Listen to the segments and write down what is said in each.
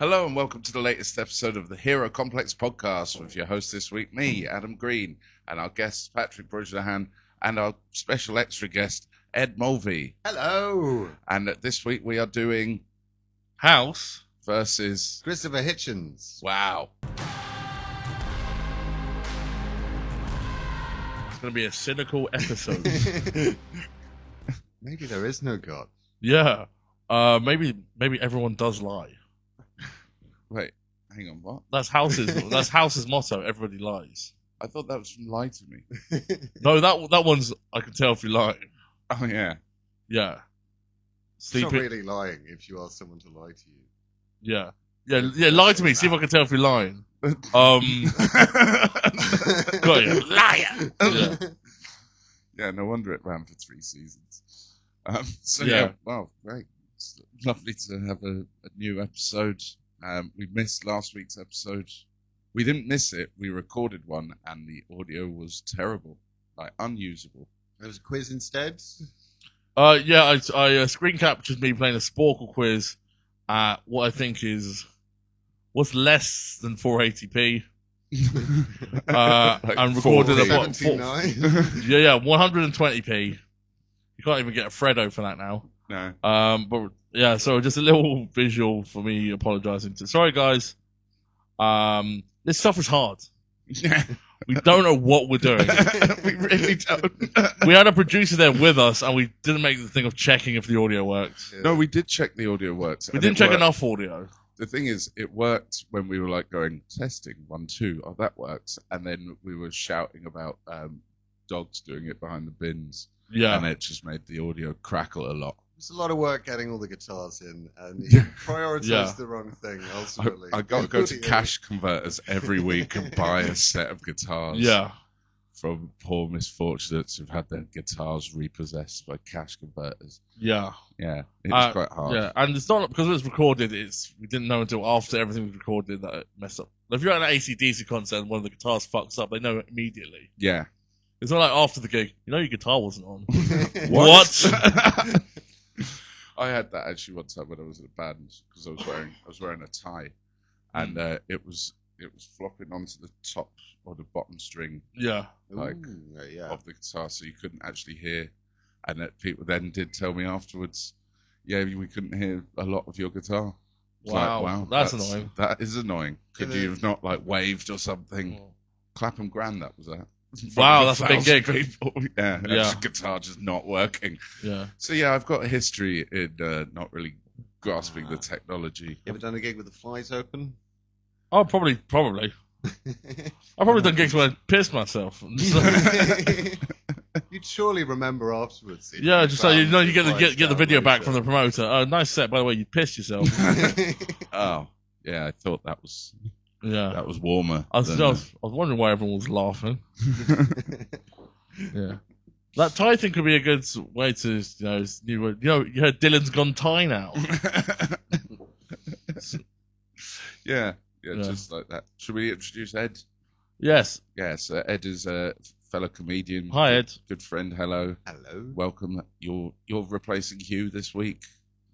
Hello and welcome to the latest episode of the Hero Complex podcast with your host this week, me, Adam Green, and our guest, Patrick Brujnahan, and our special extra guest, Ed Mulvey. Hello. And this week we are doing House versus... Christopher Hitchens. Wow. It's going to be a cynical episode. Maybe there is no God. Yeah. Maybe everyone does lie. Wait, hang on, what? That's House's motto. Everybody lies. I thought that was from Lie to Me. No, that one's I can tell if you're lying. Oh, yeah. Yeah. It's not really lying if you ask someone to lie to you. Yeah. Yeah. Lie to me. See if I can tell if you're lying. Got you. Liar! Yeah. Yeah, no wonder it ran for 3 seasons. Yeah. Wow, great. It's lovely to have a new episode. We missed last week's episode. We didn't miss it. We recorded one, and the audio was terrible, like unusable. There was a quiz instead. Yeah. I screen captured me playing a Sporkle quiz at what I think is what's less than 480p. Like and recorded at 79. 120p. You can't even get a Freddo for that now. No. But yeah, so just a little visual for me apologizing to. Sorry, guys. This stuff is hard. Yeah. We don't know what we're doing. We really don't. We had a producer there with us, and we didn't make the thing of checking if the audio worked. Yeah. No, we did check the audio worked. We and didn't it check worked. enough audio. The thing is, it worked when we were like going testing 1, 2. Oh, that works. And then we were shouting about dogs doing it behind the bins. Yeah. And it just made the audio crackle a lot. It's a lot of work getting all the guitars in, and you prioritised Yeah. the wrong thing, ultimately. I got to go to cash converters every week and buy a set of guitars. Yeah. From poor misfortunates who've had their guitars repossessed by cash converters. Yeah. Yeah, it was quite hard. Yeah, and it's not because it was recorded. We didn't know until after everything was recorded that it messed up. If you're at an AC/DC concert and one of the guitars fucks up, they know it immediately. Yeah. It's not like after the gig, your guitar wasn't on. What? I had that actually one time when I was in a band because I was wearing a tie, and it was flopping onto the top or the bottom string Yeah. like yeah. of the guitar, so you couldn't actually hear. And that people then did tell me afterwards, yeah, we couldn't hear a lot of your guitar. It's Wow, like, that's annoying. That is annoying. Could Yeah. you have not like waved or something? Clapham Grand, that was that. Wow, that's a big 1,000 gig. people. Yeah, Yeah. just guitar just not working. Yeah. So yeah, I've got a history in not really grasping the technology. You ever done a gig with the flies open? Oh, probably. I've probably done gigs where I pissed myself. You'd surely remember afterwards. if Yeah, you just so you found know, you get flies the down video back later. from the promoter. Oh, nice set, by the way. You pissed yourself. Oh, yeah, I thought that was Yeah. warmer. I was than, wondering why everyone was laughing. Yeah. That tie thing could be a good way to, you heard Dylan's gone tie now. yeah, Yeah. just like that. Should we introduce Ed? Yes. Yes, Ed is a fellow comedian. Hi, Ed. Good friend. Hello. Hello. Welcome. You're replacing Hugh this week.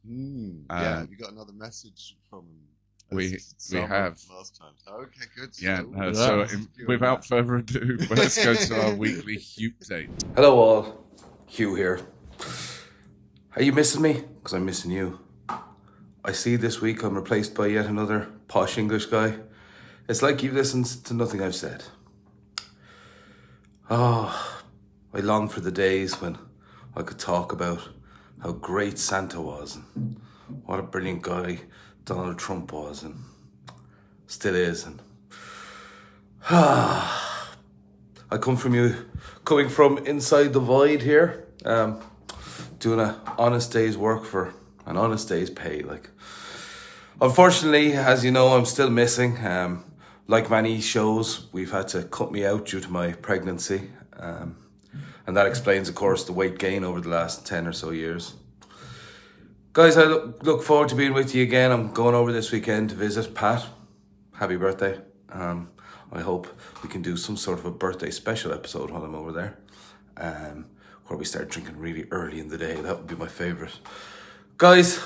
Yeah, we got another message from him. We Someone have. last time. Okay, good. Yeah. So- No, Yeah. so Thank you. without further ado, let's go to our weekly Hugh date. Hello all, Hugh here. Are you missing me? Because I'm missing you. I see this week I'm replaced by yet another posh English guy. It's like you've listened to nothing I've said. Oh, I long for the days when I could talk about how great Santa was and what a brilliant guy Donald Trump was and still is. And I come from inside the void here, doing an honest day's work for an honest day's pay. Like, unfortunately, as you know, I'm still missing. Like many shows, we've had to cut me out due to my pregnancy, and that explains, of course, the weight gain over the last 10 or so years. Guys, I look forward to being with you again. I'm going over this weekend to visit Pat. Happy birthday. I hope we can do some sort of a birthday special episode while I'm over there, where we start drinking really early in the day. That would be my favourite. Guys,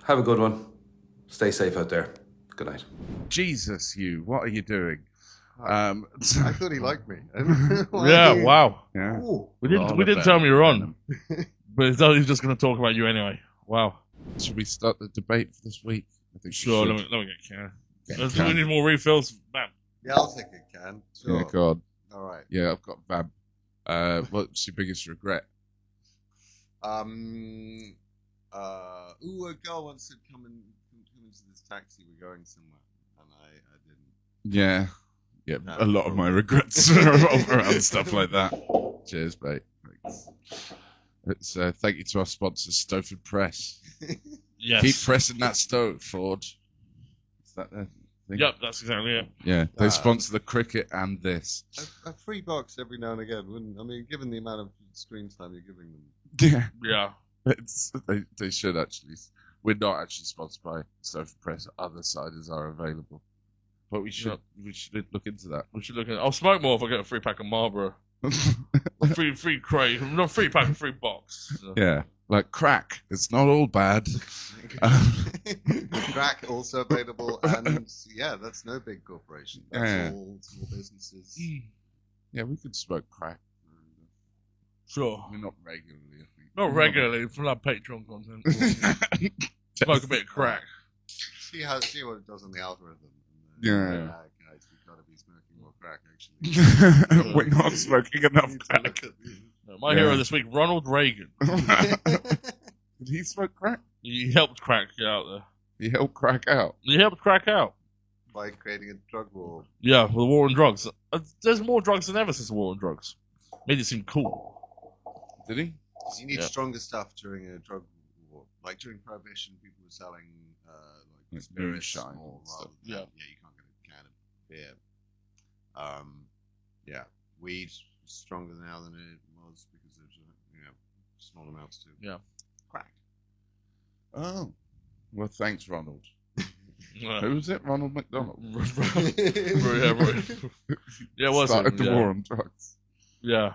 have a good one. Stay safe out there. Good night. Jesus, Hugh, what are you doing? I thought he liked me. Yeah, wow. Yeah. Ooh. We didn't tell him you were on, but he's just going to talk about you anyway. Wow. Should we start the debate for this week? I think Sure, we let should. me get a can. We need more refills. Bam. Yeah, I'll take a can. Sure. Yeah, God. All right. Yeah, I've got Vab. What's your biggest regret? A girl once said, come into this taxi, we're going somewhere. And I didn't. Yeah. Yeah, No, a lot of my probably. regrets revolve around stuff like that. Cheers, mate. Thanks. It's, thank you to our sponsors, Stoford Press. Yes. Keep pressing that stove, Ford. Is that the thing? Yep, that's exactly it. Yeah, they sponsor the cricket and this. A free box every now and again, wouldn't? I mean, given the amount of screen time you're giving them. Yeah, Yeah. they should actually. We're not actually sponsored by Stoford Press. Other siders are available, but we should look into that. We should look at. I'll smoke more if I get a free pack of Marlboro. free crate, not free pack, a free box. So. Yeah, like crack. It's not all bad. Crack also available, and yeah, that's no big corporation. That's all small businesses. Yeah, we could smoke crack. Sure. I mean, not regularly. I think. Not regularly for that Patreon content. Smoke a bit of crack. See what it does on the algorithm. Yeah. Guys, we've got to be smoking more crack. Actually, We're not smoking enough crack. My hero this week, Ronald Reagan. Did he smoke crack? He helped crack out there. He helped crack out. He helped crack out. By creating a drug war. Yeah, for the war on drugs. There's more drugs than ever since the war on drugs. Made it seem cool. Did he? Because you need stronger stuff during a drug war. Like during Prohibition, people were selling like spirits moonshine more and stuff. rather than, you can't get a can of beer. Weed is stronger now than it was because there's small amounts to crack. Oh. Well, thanks, Ronald. Yeah. Who was it? Ronald McDonald. Yeah, it was Started him, the war on drugs. Yeah.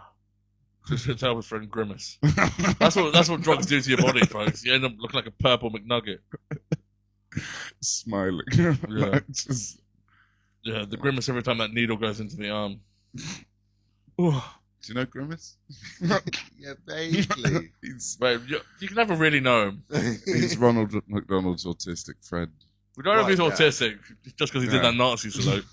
Just to tell his friend Grimace. That's what drugs do to your body, folks. You end up looking like a purple McNugget. Smiling. Yeah. Just... Yeah, the Grimace every time that needle goes into the arm. Do you know Grimace? Yeah, vaguely. Right, you can never really know him. He's Ronald McDonald's autistic friend. We don't know if he's Right, autistic, just because he did that Nazi salute.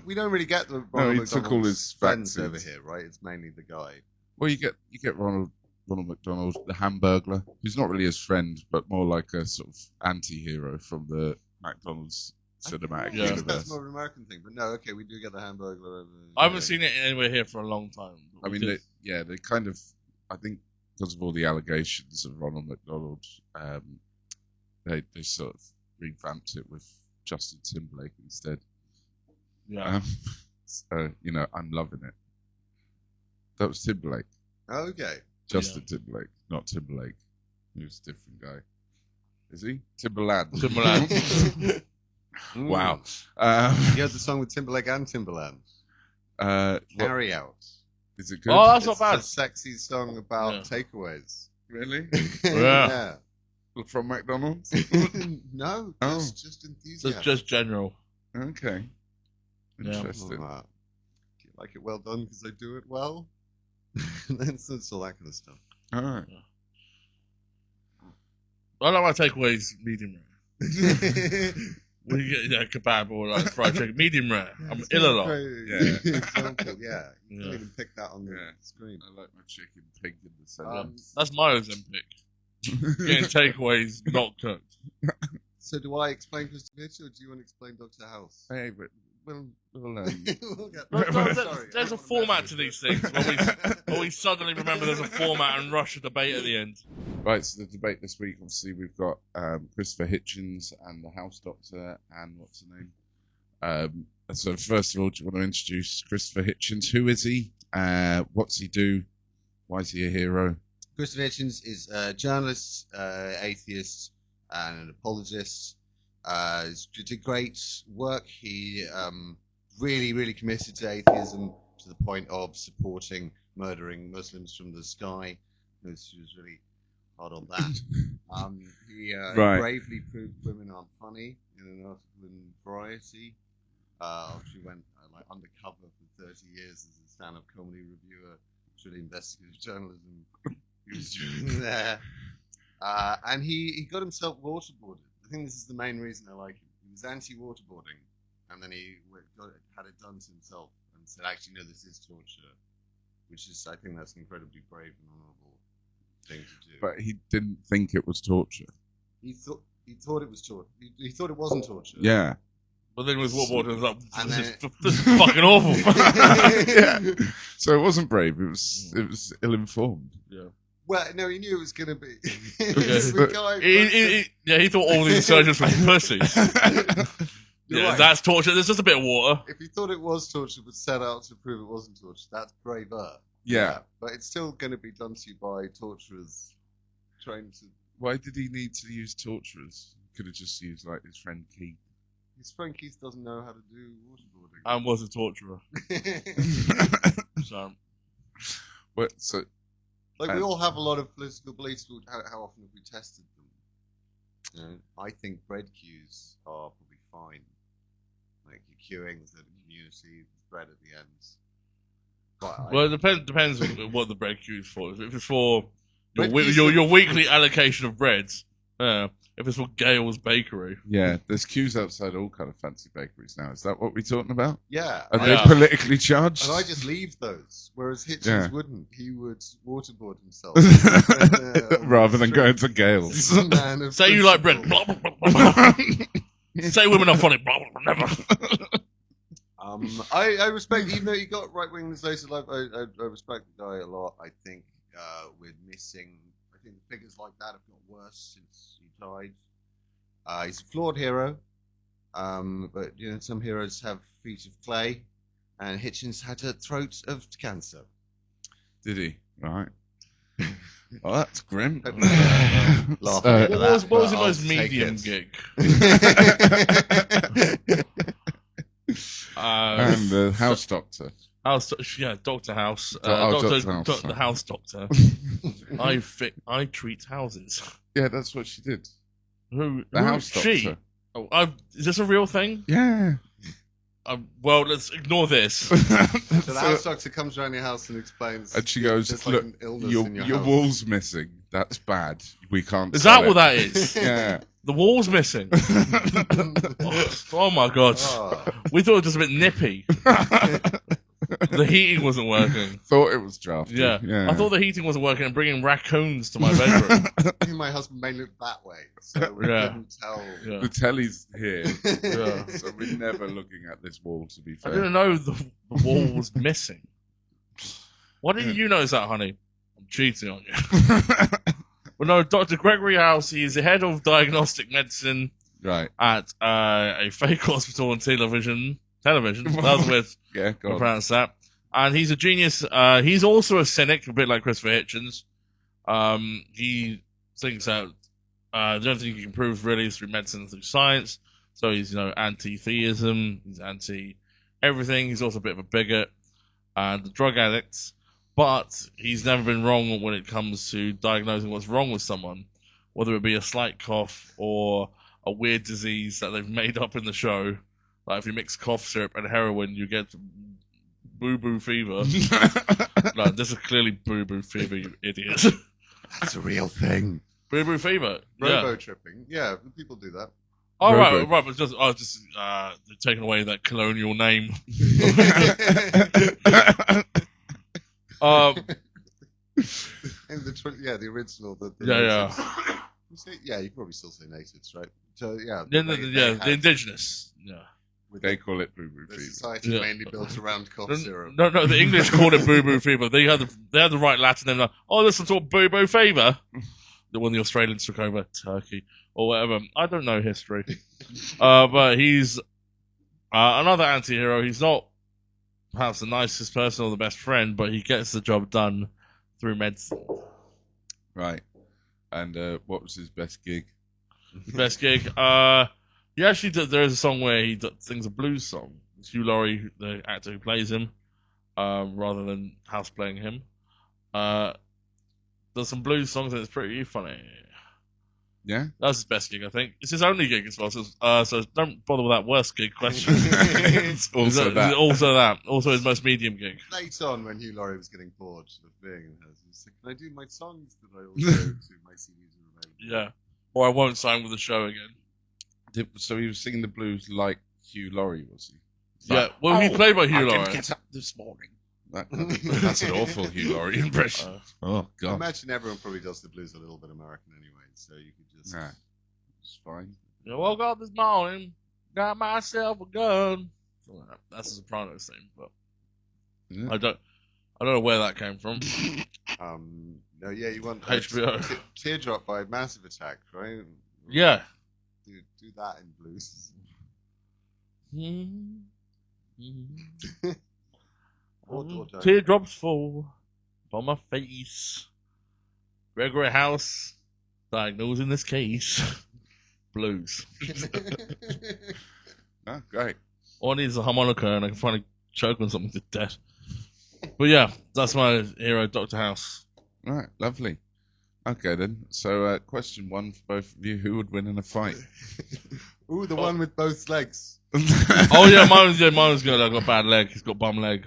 we don't really get the No, Ronald he took all his friends vaccines. over here, right? It's mainly the guy. Well, you get Ronald McDonald, the Hamburglar, who's not really his friend, but more like a sort of anti-hero from the McDonald's cinematic I think universe. that's more of an American thing, but no, okay, we do get the Hamburglar. I haven't seen it anywhere here for a long time. I mean, they kind of, I think, because of all the allegations of Ronald McDonald, they sort of revamped it with Justin Timberlake instead. Yeah. So, I'm loving it. That was Timberlake. Okay. Justin Timberlake, not Timberlake. He was a different guy. Is he? Timberland. Wow. You heard the song with Timberlake and Timberland. Carry Out. Is it good? Oh, that's not It's bad. a sexy song about takeaways. Really? Yeah. From McDonald's? No, Oh. just enthusiasm. Just general. Okay. Yeah. Interesting. Do you like it well done because I do it well? That's all that kind of stuff. All right. I like my takeaways medium rare. When you get kebab or like fried chicken, medium rare. I'm ill a lot. Yeah. Example, yeah. You Yeah. can't even pick that on the Yeah. screen. I like my chicken pink in the center. That's my Ozempic. Getting takeaways not cooked. So do I explain Christopher Hitch or do you want to explain Dr. House? Hey, but we'll We'll get No, there. no, Sorry, I there's a don't wanna format mess to with these it. things where we suddenly remember there's a format and rush a debate at the end. Right, so the debate this week, obviously, we've got Christopher Hitchens and the House Doctor, and what's her name? So first of all, do you want to introduce Christopher Hitchens? Who is he? What's he do? Why is he a hero? Christopher Hitchens is a journalist, atheist, and an apologist. He did great work. He really, really committed to atheism to the point of supporting murdering Muslims from the sky. He was really hard on that. He Right. bravely proved women aren't funny in an article in Variety. She went like undercover for 30 years as a stand-up comedy reviewer, really investigative journalism. He was doing there, and he got himself waterboarded. I think this is the main reason I like him. He was anti-waterboarding, and then he had it done to himself and said, "Actually, no, this is torture," which is, I think, that's an incredibly brave and honourable thing to do. But he didn't think it was torture. He thought it was torture. He thought it wasn't torture. Yeah. But then with waterboarding, it was like, And this is fucking awful. Yeah. So it wasn't brave. It was ill-informed. Yeah. Well, no, he knew it was going to be. Okay. He thought all these surgeons were pussies. Yeah, right. that's torture. There's just a bit of water. If he thought it was torture, but set out to prove it wasn't torture, that's braver. Yeah. But it's still going to be done to you by torturers trained to. Why did he need to use torturers? Could have just used like his friend Keith. His friend Keith doesn't know how to do waterboarding. And was a torturer. So, So Like, we all have a lot of political beliefs, but how often have we tested them? You know, I think bread queues are probably fine. Like, you're queuing as a community, there's bread at the ends. But well, it depends on what the bread queue is for. If it's for Bread your weekly allocation of breads, if it's for Gale's Bakery. yeah, there's queues outside all kind of fancy bakeries now. Is that what we're talking about? yeah, Are they politically charged? and I just leave those, whereas Hitchens Yeah. wouldn't. He would waterboard himself. Rather than going to Gale's. Man of Say you like bread. principle. Blah, blah, blah, blah, blah. Say women are funny. Blah, blah, blah, never. I respect, even though he got right-wing in his later life, I respect the guy a lot. I think we're missing, I think the figures like that have got worse since he died. He's a flawed hero, but you know, some heroes have feet of clay, and Hitchens had a throat of cancer. Did he? Right. Oh, that's grim. Laugh Uh, at What that, was but his I'll most take medium it. gig? And the house doctor. Dr. House. Dr. House. The house doctor. I treat houses. Yeah, that's what she did. Who? The house She? doctor. Oh, is this a real thing? Yeah. Well, let's ignore this. So the house doctor comes around your house and explains. And she goes, there's "Look, like an illness your in your house." wall's missing. That's bad. We can't. Is sell that what it." that is? Yeah. The wall's missing. Oh my god. Oh. We thought it was just a bit nippy. The heating wasn't working. Thought it was drafty. Yeah. Yeah. I thought the heating wasn't working and bringing raccoons to my bedroom. I think my husband may look that way, so we Yeah. couldn't tell. Yeah. The telly's here, Yeah. so we're never looking at this wall. To be I fair. didn't know the wall was missing. Why didn't you notice that, honey? I'm cheating on you. Well, no, Dr. Gregory House, he is the head of diagnostic medicine Right. at a fake hospital on television. That was weird. Yeah. I Go on. pronounce that. And he's a genius. He's also a cynic, a bit like Christopher Hitchens. He thinks that the only thing you can prove really is through medicine and through science. So he's, anti-theism. He's anti-everything. He's also a bit of a bigot and a drug addict. But he's never been wrong when it comes to diagnosing what's wrong with someone, whether it be a slight cough or a weird disease that they've made up in the show. Like if you mix cough syrup and heroin, you get boo-boo fever. No, this is clearly boo-boo fever, you idiot. That's a real thing. Boo-boo fever. Robo Yeah. tripping. Yeah, people do that. Oh, Robo. right, but just they're taking away that colonial name. The original. The Yeah. natives. You say, yeah, you probably still say natives, right? So yeah, The indigenous. Yeah. They call it boo boo the fever. society Yeah. mainly built around cough syrup. No, the English called it boo-boo fever. They had the right Latin name. Like, oh, this is called boo-boo fever. When the Australians took over Turkey or whatever. I don't know history. But he's another anti-hero. He's not perhaps the nicest person or the best friend, but he gets the job done through medicine. Right. And what was his best gig? The best gig. He actually there's a song where he sings a blues song. It's Hugh Laurie, the actor who plays him, rather than House playing him. There's some blues songs and it's pretty funny. Yeah. That's his best gig, I think. It's his only gig as well, so don't bother with that worst gig question. It's also that. Also his most medium gig. Late on, when Hugh Laurie was getting bored of being in the house, he was like, "Can I do my songs that I also do? My CDs are available." Yeah. Or I won't sign with the show again. So he was singing the blues like Hugh Laurie, was he? Yeah. Well, he played by Hugh I Laurie. didn't get up this morning. That's an awful Hugh Laurie impression. Oh I God. imagine everyone probably does the blues a little bit American anyway, so you could just. Nah, it's fine. I woke up this morning, got myself a gun. That's a Sopranos thing, but Yeah. I don't know where that came from. No, yeah, you want HBO. Teardrop by Massive Attack, right? Yeah. Do that in blues. Or don't. Teardrops fall on my face. Gregory House diagnosing this case. Blues. Oh, great. All I need is a harmonica and I can finally choke on something to death. But yeah, that's my hero, Dr. House. Right, lovely. Okay then. So, question one for both of you: who would win in a fight? Ooh, the one with both legs. Oh yeah, mine was good. I got a bad leg. He's got bum leg.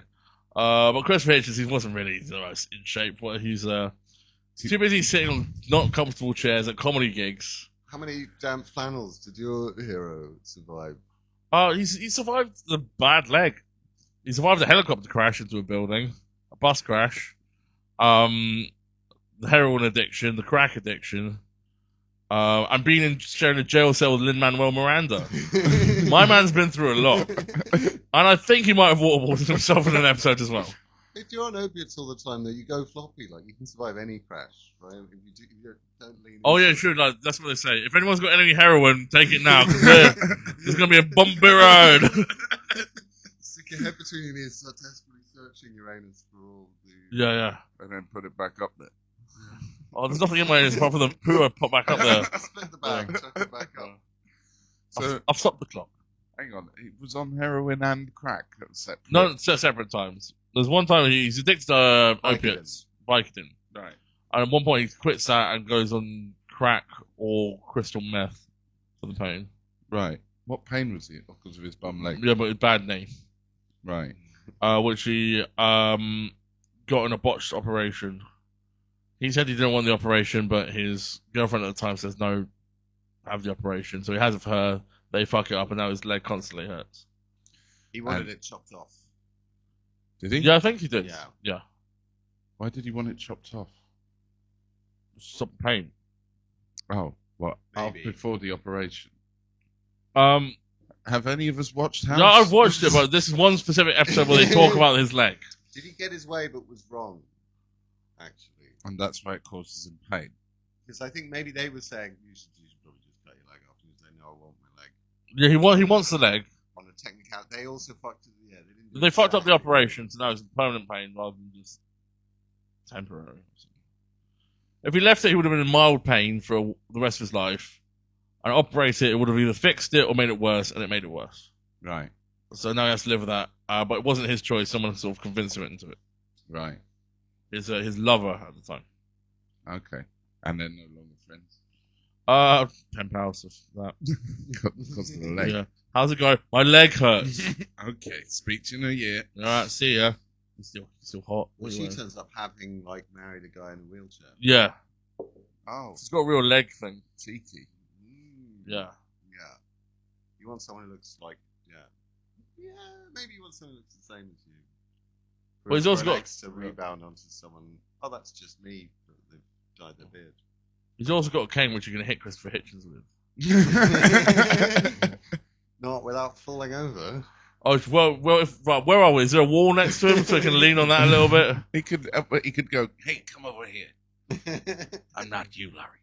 But Christopher Hitchens, he wasn't really the most in shape. He's too busy sitting on not comfortable chairs at comedy gigs. How many damp flannels did your hero survive? He survived the bad leg. He survived a helicopter crash into a building, a bus crash, the heroin addiction, the crack addiction, and being sharing a jail cell with Lin-Manuel Miranda. My man's been through a lot. And I think he might have waterboarded himself in an episode as well. If you're on opiates all the time, though, you go floppy. Like, you can survive any crash, right? If you don't lean Oh, yeah, sure. Like, that's what they say. If anyone's got any heroin, take it now, because there's going to be a bumpy road. Stick your head between your knees, start desperately searching your anus for all the... Yeah. And then put it back up there. Oh, there's nothing in my anus apart from the poo I put back up there. Split the bag, chuck it back up. So, I've stopped the clock. hang on. He was on heroin and crack at separate. No, separate times. There's one time he's addicted to opiates, Vicodin. Right. And at one point he quits that and goes on crack or crystal meth for the pain. Right. What pain was he? Because of his bum leg. Yeah, but it's bad knee. Right. Which he got in a botched operation. He said he didn't want the operation, but his girlfriend at the time says no, have the operation. So he has it for her. They fuck it up, and now his leg constantly hurts. He wanted it chopped off. Did he? Yeah, I think he did. Yeah. Yeah. Why did he want it chopped off? Some pain. Oh, what? Maybe. Before the operation. Um, Have any of us watched House? no, I've watched it, but this is one specific episode where they talk about his leg. Did he get his way but was wrong, actually? And that's why it causes him pain. Because I think maybe they were saying, you should probably just cut your leg off. And he was like, no, I want my leg. Yeah, he wants the leg. On a technical, they also fucked it. Yeah, they didn't. They fucked up the operation, so now it's permanent pain rather than just temporary. If he left it, he would have been in mild pain for the rest of his life. And operated it would have either fixed it or made it worse, and it made it worse. Right. So now he has to live with that. But it wasn't his choice. Someone sort of convinced him into it. Right. His lover at the time. Okay. And they're no longer friends. Pen pals of that. Because of the leg. Yeah. How's it going? My leg hurts. Okay. Speak to you in a year. All right, see ya. He's still hot. Well, she turns up having married a guy in a wheelchair. Yeah. Oh, She's got a real leg thing. cheeky. Yeah. Yeah. You want someone who looks like maybe you want someone who looks the same as you. Well, he's also got to rebound onto someone. Oh, that's just me. But they've dyed their beard. He's also got a cane which you're gonna hit Christopher Hitchens with. Not without falling over. Oh well. Where are we? Is there a wall next to him so he can lean on that a little bit? He could go, hey, come over here. I'm not you, Larry.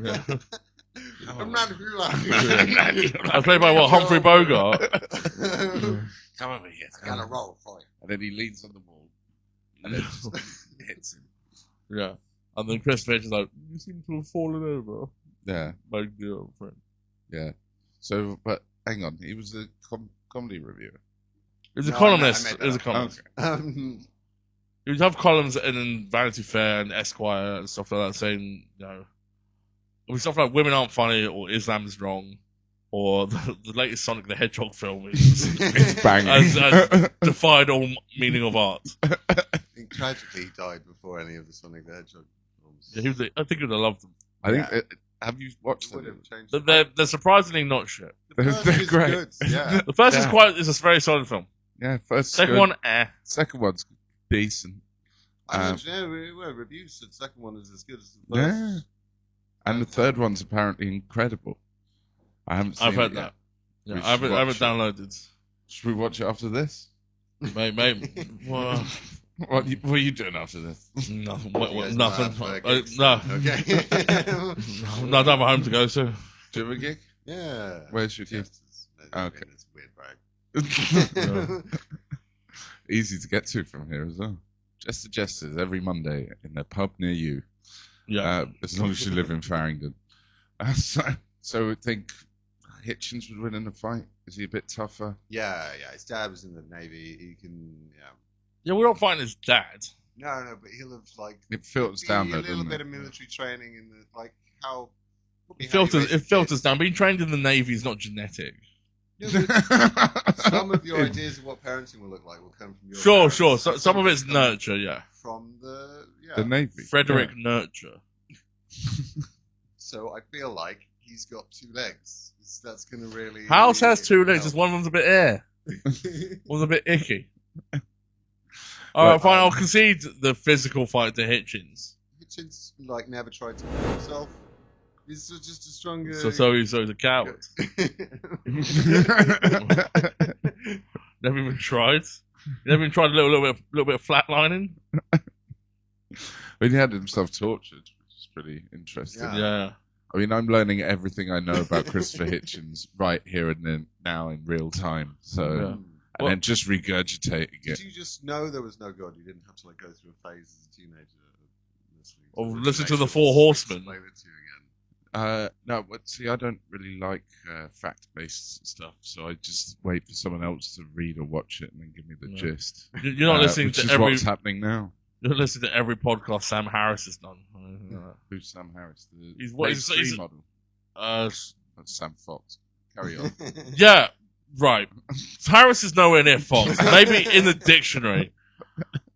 Yeah. I'm not who I I was played by Humphrey Bogart. Come over here. I got a roll for you. And then he leans on the wall. And then just hits him. Yeah. And then Christopher Hitchens like, you seem to have fallen over, Yeah. my girlfriend. Yeah. So, but hang on. He was a comedy reviewer. He was a No, columnist. I made He was a that columnist. Okay. He would have columns in Vanity Fair and Esquire and stuff like that saying, With stuff like women aren't funny, or Islam's wrong, or the latest Sonic the Hedgehog film It's banging. has defied all meaning of art. And tragically, he died before any of the Sonic the Hedgehog films. Yeah, I think he would have loved them. I think. Have you watched Would them? have changed. They're surprisingly not shit. The first They're is great. good, yeah. The first Yeah. is a very solid film. Yeah, first. Second good. one, eh. Second one's decent. I know, reviews said the second one is as good as the first. Yeah. And the third one's apparently incredible. I haven't seen I've heard it that. yet. Yeah, We I haven't should watch it. downloaded. Should we watch it after this? Mate, well, What are you doing after this? nothing. You guys Nothing. don't have, gigs, No, Okay. no, I don't have a home to go to. Do you have a gig? Yeah. Where's your gig? Jesters. Okay. It's a weird brag. Easy to get to from here as well. Just the Jesters every Monday in a pub near you. Yeah. As long as you live in Farringdon. So we think Hitchens would win in a fight. Is he a bit tougher? Yeah. His dad was in the Navy. He can, Yeah, we're not fighting his dad. No, but he'll have, like, It filters down a though, little doesn't bit it? of military training in the, like, how... It filters down. Being trained in the Navy is not genetic. Some of your ideas of what parenting will look like will come from your parents. Sure. So, some of it's come nurture, yeah. From the... Yeah. The Navy. Frederick Nurture. So I feel like he's got 2 legs. That's going to really... House has 2 legs, help. just one of them's a bit air. One's a bit icky. Alright, fine, I'll concede the physical fight to Hitchens. Hitchens, like, never tried to kill himself. He's just a stronger... So he's a coward. Never even tried. Never even tried a little bit of flatlining. When he had himself tortured, which is pretty interesting. Yeah. I mean, I'm learning everything I know about Christopher Hitchens right here and then, now in real time. So, Yeah. and then just regurgitating Did it. you just know there was no God? You didn't have to, like, go through a phase as a teenager listening Or the listen to the original Four Hitchens Horsemen. explain it to you again. No, but see, I don't really like fact-based stuff, so I just wait for someone else to read or watch it and then give me the Yeah. gist. You're not listening which to is every. what's happening now. You're listening to every podcast Sam Harris has done. Who's Sam Harris? The He's- Phase he's- 3 model. S- That's Sam Fox. Carry on. yeah, right. Harris is nowhere near Fox. Maybe in the dictionary.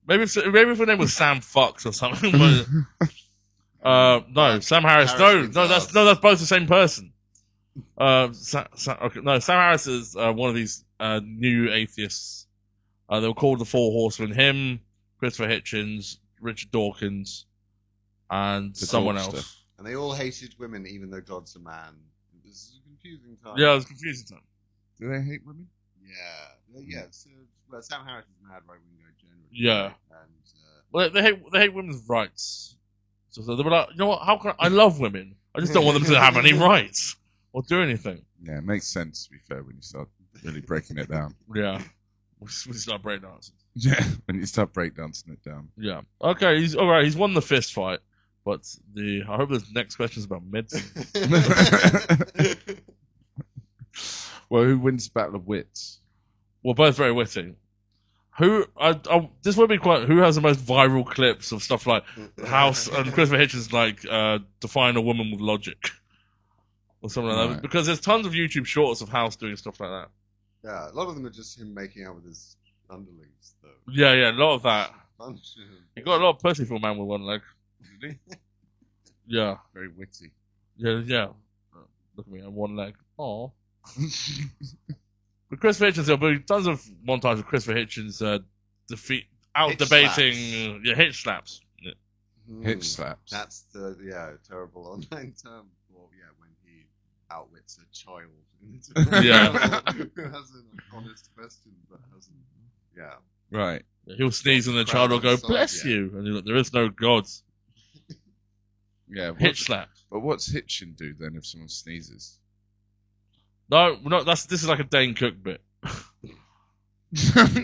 Maybe if her name was Sam Fox or something. But, no, Sam Harris. Harris That's both the same person. Okay, no, Sam Harris is one of these new atheists. They were called the Four Horsemen. Him, Christopher Hitchens, Richard Dawkins, and The someone Dorkster. else. And they all hated women, even though God's a man. It was a confusing time. Yeah, it was confusing time. Do they hate women? Yeah. So, well, Sam Harris is mad right wing guy generally. Yeah. And Well, they hate women's rights. So they were like, you know what? How can I love women? I just don't want them to have any rights or do anything. Yeah, it makes sense, to be fair, when you start really breaking it down. Yeah, we start breakdancing. Yeah, when you start breakdancing it down. Yeah. Okay, he's all right. He's won the fist fight, but I hope the next question is about medicine. Well, who wins the Battle of Wits? We're both very witty. This would be quite. Who has the most viral clips of stuff like House and Christopher Hitchens like define a woman with logic or something like that? Right. Because there's tons of YouTube shorts of House doing stuff like that. Yeah, a lot of them are just him making out with his underlings, though. Yeah, a lot of that. Bunch of... He got a lot of pussy for a man with one leg. Really? Yeah, Very witty. yeah. Look at me, I have one leg. Aw. But Christopher Hitchens, there'll be tons of montages of Christopher Hitchens Hitch debating hitch slaps. Yeah. Hitch slaps. That's terrible online term for when he outwits a child. Yeah. Who has an honest question but hasn't. Yeah. Right. He'll sneeze and the child will go, Inside, bless yeah. you. And you're like, there is no God. Yeah. Hitch slap. But what's Hitchen do then if someone sneezes? No, this is like a Dane Cook bit.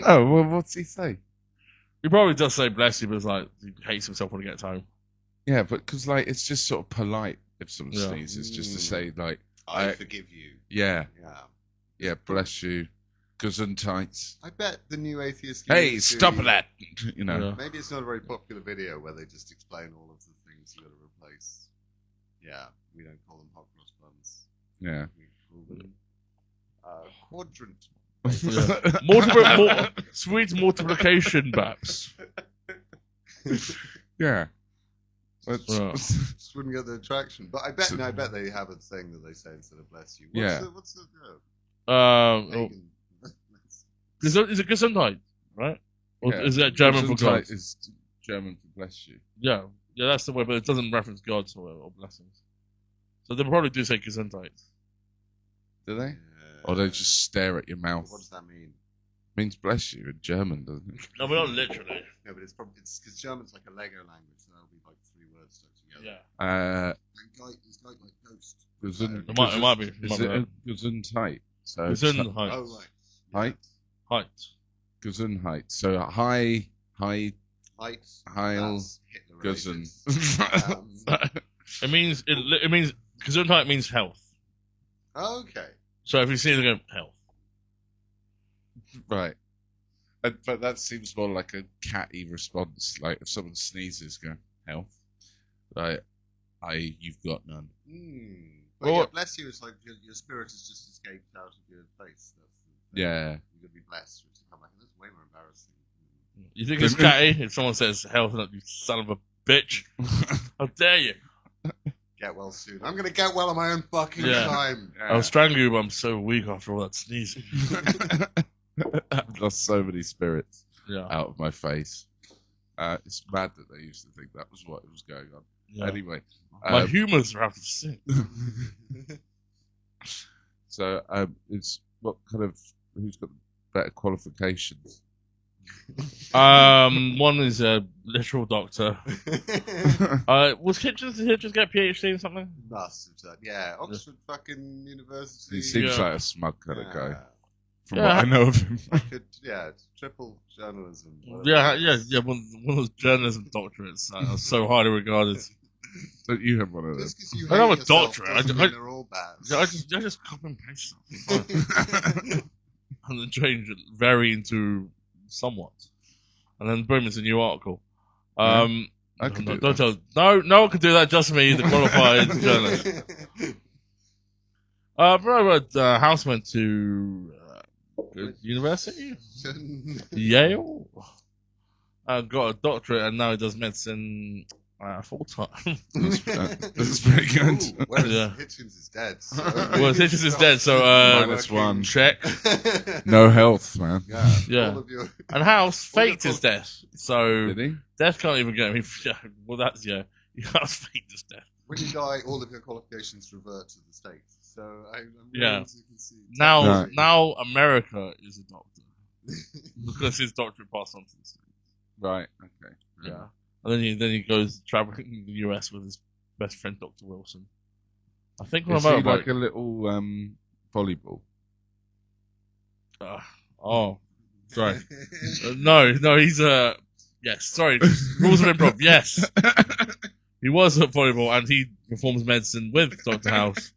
No, well, what's he say? He probably does say bless you, but it's like he hates himself when he gets home. Yeah, but because like it's just sort of polite if someone Yeah. sneezes, just to say like, I forgive you. yeah, Yeah. bless you, Gesundheit. I bet the new atheist. Hey, community- stop that! You know. Yeah. Maybe it's not a very popular video where they just explain all of the things you got to replace Yeah, we don't call them hot cross buns. Yeah. We call them quadrant. Yeah. Sweet multiplication maps. Yeah. That's, Right. Just wouldn't get the attraction. But I bet they have a thing that they say instead of bless you. What's the pagan? Is it Gesundheit, right? Or yeah, is that German for God? Is German for bless you. Yeah, that's the way, but it doesn't reference gods or blessings. So they probably do say Gesundheit. Do they? Or they just stare at your mouth. What does that mean? Means bless you in German, doesn't it? No, but not literally. No, but it's because German's like a Lego language, so that'll be like 3 words stuck together. Yeah. He's like ghost. It might be. Is it Gesundheit? So Gesundheit. Oh height. right. Height. Gesundheit. So height. Height. Heil. Hitler Gesund. It means Gesundheit means health. Okay. So if you see it, go health. Right. But that seems more like a catty response. Like if someone sneezes, go health. Like, you've got none. Well, yeah, bless you. It's like your spirit has just escaped out of your face. Yeah. You're gonna be blessed. Which is that's way more embarrassing. You think it's catty if someone says health, you son of a bitch? How dare you? Get well soon. I'm gonna get well on my own fucking time. Yeah. I'll strangle you, but I'm so weak after all that sneezing. I've lost so many spirits Yeah. out of my face. It's mad that they used to think that was what was going on. Yeah. Anyway. My humours are out of sync. So, it's what kind of, who's got better qualifications? One is a literal doctor. Was Hitchens? Did Hitchens get a PhD in something? Must have done. Yeah, Oxford fucking University. He seems Yeah. like a smug kind of guy. From Yeah. what I know of him. It's triple journalism. Yeah. One of those journalism doctorates so highly regarded. Don't you have one of those? Just because you I don't hate have a yourself doctorate, doesn't mean they're all bad. I just copy and paste something, and then change it, vary into somewhat, and then boom, it's a new article. I could do don't that. tell. No one can do that. Just me, the qualified journalist. House went to university, Yale. Got a doctorate, and now he does medicine full time. This is pretty good. Ooh, whereas Yeah. Hitchens is dead. So Well, Hitchens is dead, so -1. check. No health, man. Yeah. All of your, And House All the faked his death, so Did he? death can't even get him. Yeah, well, that's House faked his death. when you die, all of your qualifications revert to the States. So I'm Yeah. willing to concede. Now America is a doctor because his doctorate passed on to the States. Right. Okay. Yeah. And then he goes traveling in the US with his best friend, Dr. Wilson. I think on a Is he motorbike. like a little volleyball? Oh, sorry. No, he's yes. Sorry, rules of improv. Yes, he was at volleyball and he performs medicine with Dr. House.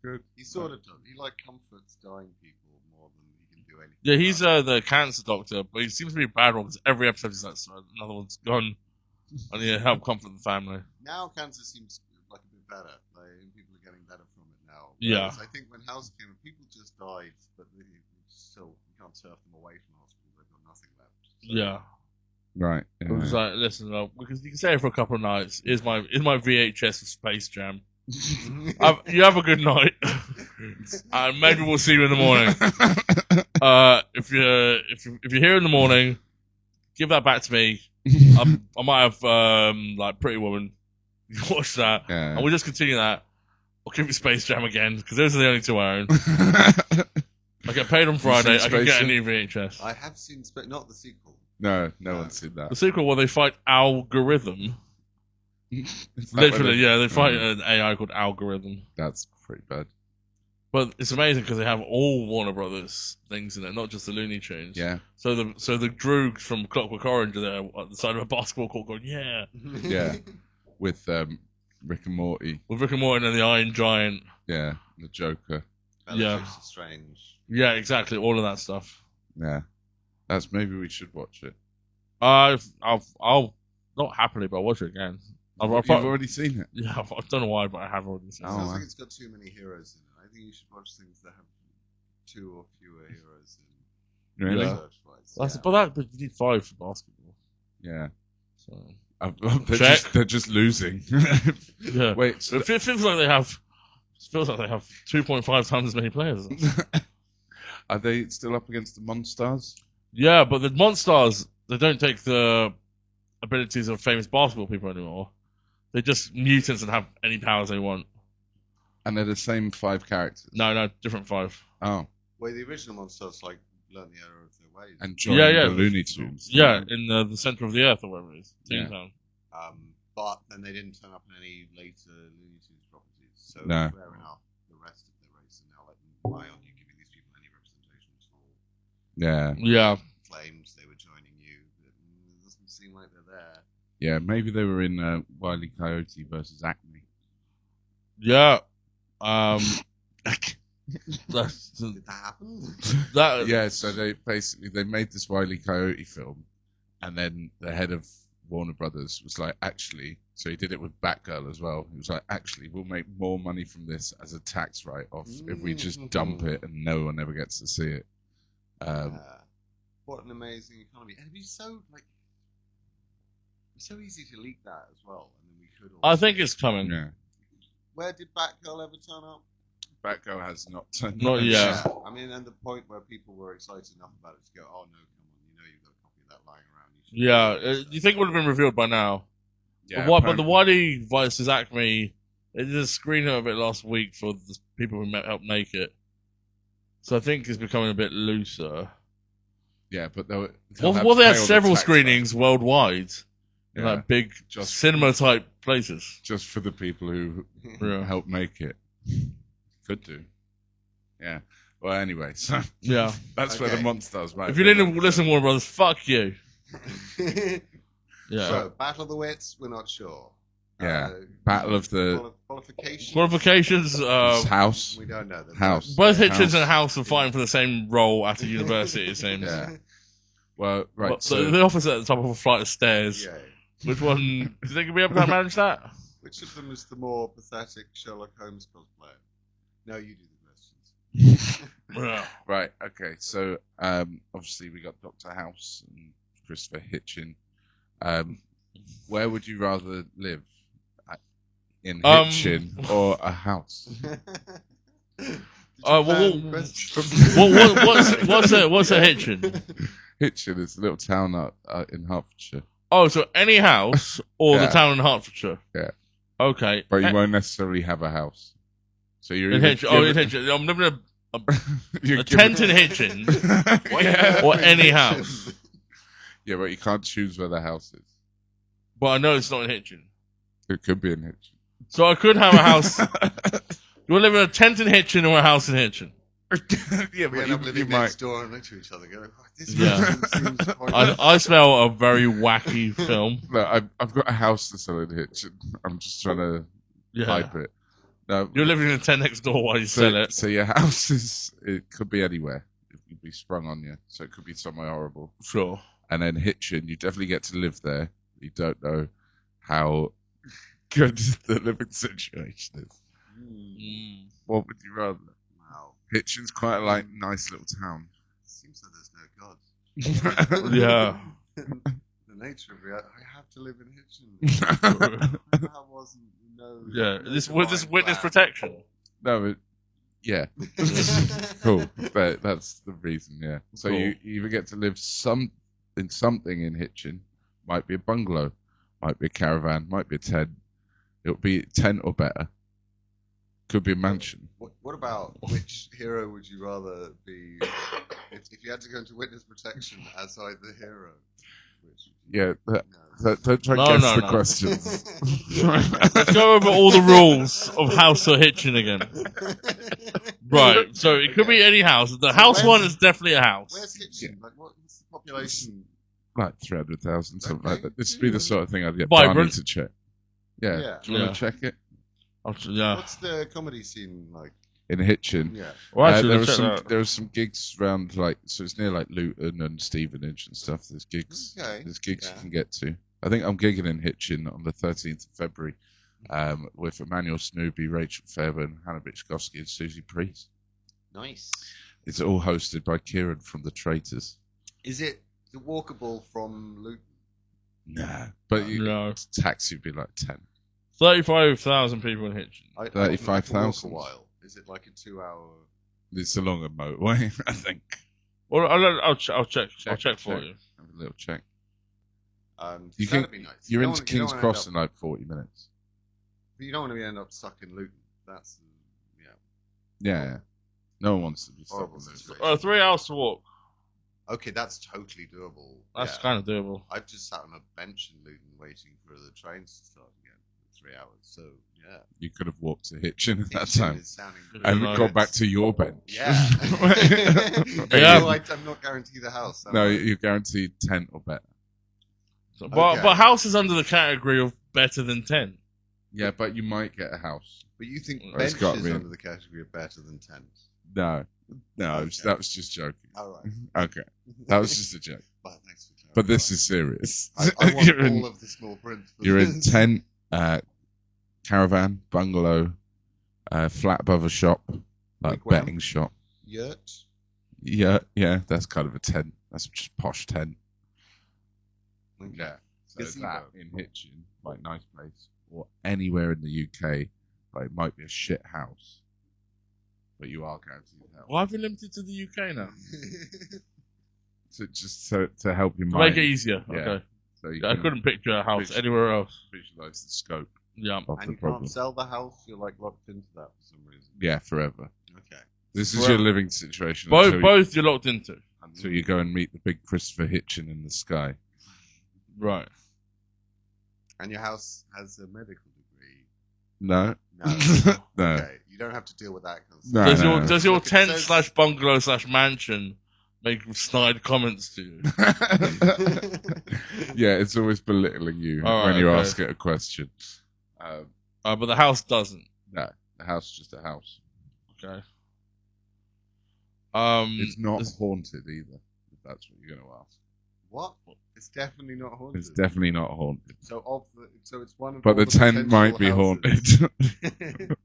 Good. He sort of does. He like comforts dying people more than he can do anything. Yeah, he's the cancer doctor, but he seems to be a bad one because every episode he's like, so another one's gone. I need to help comfort the family. Now cancer seems like a bit better. Like people are getting better from it now. Yeah. Whereas I think when House came, people just died, but you can't turf them away from hospital. They've got nothing left. So. Yeah. Right. It was like, listen, because you can stay here for a couple of nights. Here's my VHS of Space Jam. You have a good night, and maybe we'll see you in the morning. If you're here in the morning, give that back to me. I might have like Pretty Woman. You can watch that, Yeah. and we'll just continue that. I'll give you Space Jam again because those are the only two I own. I get paid on Friday. I can get a new VHS. I have seen, not the sequel. No one's seen that. The sequel where they fight Algorithm. Is that Literally, what they fight an AI called Algorithm. That's pretty bad. But it's amazing because they have all Warner Brothers things in it, not just the Looney Tunes. Yeah. So the Droogs from Clockwork Orange are there at the side of a basketball court going, yeah. Yeah. With Rick and Morty. With Rick and Morty and the Iron Giant. Yeah. The Joker. Yeah. Bellatrix Strange. Yeah, exactly. All of that stuff. Yeah. Maybe we should watch it. I'll not happily, but I'll watch it again. You've already seen it. Yeah, I don't know why, but I have already seen It it. sounds wow. like it's got too many heroes in it. I think you should watch things that have 2 or fewer heroes in Really? Yeah. research-wise. But you need 5 for basketball. Yeah. So They're just losing. yeah, Wait, so it feels like they have 2.5 times as many players. are they still up against the Monstars? Yeah, but the Monstars, they don't take the abilities of famous basketball people anymore. They're just mutants and have any powers they want. And they're the same 5 characters. No, different 5. Oh, Well, the original monsters learn the error of their ways. and join Yeah. the Looney Tunes. Yeah, in the center of the earth or whatever it is. Yeah. Toontown. But then they didn't turn up in any later Looney Tunes properties. So No. fair enough. The rest of the race are now letting rely on you giving these people any representation at all. Yeah. Yeah. Claims they were joining you, but it doesn't seem like they're there. Yeah, maybe they were in Wile E. Coyote versus Acme. Yeah. That's, Did that happen? that, Yeah, so they made this Wile E. Coyote film, and then the head of Warner Brothers was like, actually, so he did it with Batgirl as well. He was like, actually, we'll make more money from this as a tax write-off if we just dump it and no one ever gets to see it. What an amazing economy. And it'd be so it's so easy to leak that as well. And then we could all I think it's coming. Yeah, Where did Batgirl ever turn up? Batgirl has not turned Not up. yet. I mean, and the point where people were excited enough about it to go, oh no, come on, you know you've got a copy of that lying around. Yeah. You think it would have been revealed by now? Yeah, But the Wiley versus Acme, they did a screener of it last week for the people who helped make it. So I think it's becoming a bit looser. Yeah, but Well, they had several screenings worldwide in like big Just- cinema type places. just for the people who Yeah. helped make it. Could do. Yeah. Well, anyway, so Yeah. that's where the Okay. Monstars might If you be. didn't listen, Warner Brothers, fuck you. Yeah. So, Battle of the Wits, we're not sure. Yeah. Battle of the Qualifications. Qualifications, House. We don't know. House. both Hitchens House. and House are fighting for the same role at a university, it seems. Yeah. Well, right. But So the officer at the top of a flight of stairs. Yeah. Which one? Do you think you'll be able to manage that? Which of them is the more pathetic Sherlock Holmes cosplayer? No, you do the questions. Yeah. right. Okay. So obviously we got Dr. House and Christopher Hitchen. Where would you rather live? In Hitchin or a house? What's a Hitchen? Hitchin is a little town out in Hertfordshire. Oh, so any house or the Yeah. town in Hertfordshire? Yeah. Okay. But you won't necessarily have a house. So you're In either Hitchin. Oh, in Hitchin. I'm living in you're a given- tent in Hitchin yeah. or any house. Yeah, but you can't choose where the house is. But I know it's not in Hitchin. It could be in Hitchin. So I could have a house. You live in a tent in Hitchin or a house in Hitchin? Yeah, We but end up you living might. next door and next to each other. Going, oh, this Yeah. seems pointless. I smell a very wacky film. No, I've got a house to sell in Hitchin. I'm just trying to Yeah. hype it. No, You're living in a tent next door while you sell it. So your house it could be anywhere. It could be sprung on you. So it could be somewhere horrible. Sure. And then Hitchin, you definitely get to live there. You don't know how good the living situation is. Mm. What would you rather? Wow. Hitchin's quite a nice little town. Seems like there's no God. Yeah. The nature of it. I have to live in Hitchin. That wasn't Yeah. This witness plan. protection. No, yeah. Cool. But that's the reason, yeah. So Cool. you either get to live in something in Hitchin, might be a bungalow, might be a caravan, might be a tent. It'll be a tent or better. Could be a mansion. What about which hero would you rather be if you had to go into witness protection as either hero? Which, Yeah, no. don't try No, to guess no, the no. questions. Let's go over all the rules of House or Hitchin again. Right. So it could be any house. The house where's- one is definitely a house. Where's Hitchin? Like, what's the population? Like 300,000, something Okay. like that. This would be the sort of thing I'd get Vibrant. Barney to check. Yeah. Yeah. Do you want Yeah. to check it? Yeah. What's the comedy scene like? In Hitchin. Yeah. Well, actually, there let's was check that. there was some gigs around so it's near like Luton and Stevenage and stuff. There's gigs. Okay. There's gigs Yeah. you can get to. I think I'm gigging in Hitchen on the 13th of February with Emmanuel Snooby, Rachel Fairburn, Hannah Bichkowski, and Susie Priest. Nice. It's all hosted by Kieran from The Traitors. Is it walkable from Luton? Nah, but No. taxi would be like 10. 35,000 people in Hitchen. I 35,000. walk a while. Is it like a 2-hour? It's a longer motorway, I think. Well, I'll check. I'll check for you. Have a little check. You can- that'd be nice. You're You don't into wanna- you don't King's wanna Cross end in like 40 minutes. But you don't want to end up stuck in Luton. That's Yeah. No one wants to be stuck horrible in this. situation. 3 hours to walk. Okay, that's totally doable. That's Yeah. kind of doable. I've just sat on a bench in Luton waiting for the trains to start again for 3 hours. So yeah, You could have walked to Hitchin at that Hitchen time. is sounding And Right. got back to your bench. Yeah. Yeah. No, I'm not guaranteed a house. am No, I? you're guaranteed 10 or better. But Okay. but house is under the category of better than 10. Yeah, but you might get a house. But you think It's bench got is me. under the category of better than tent? No, Okay. that was just joking. All right. Okay, that was just a joke. Well, thanks for clarifying. But this is serious. I want you're in, all of the small print. for you're in this. tent, caravan, bungalow, flat above a shop, like Wigwam? betting shop. Yurt. Yeah, that's kind of a tent. That's just posh tent. Okay. Yeah. So Gazebo. that in Hitchin, like nice place, or anywhere in the UK, like it might be a shit house, but you are guaranteed help. Why have we limited to the UK now? To help your To mind. make it easier. Yeah. Okay. So you I can couldn't picture a house Visual- anywhere else. visualize the scope Yeah. of And the you problem. can't sell the house. You're like locked into that for some reason. Yeah, forever. Okay. This is Forever. your living situation Both you're locked into. until you go and meet the big Christopher Hitchen in the sky. Right. And your house has a medical degree. No, No. no. Okay. You don't have to deal with that. No, Does no. your does your Look, it tent says- slash bungalow slash mansion make snide comments to you? Yeah, it's always belittling you All when right, you okay. ask it a question. But the house doesn't. No, the house is just a house. Okay. It's not this- haunted either, if that's what you're going to ask. What? It's definitely not haunted. It's definitely not haunted. So it's one of. But all the tent might be potential haunted.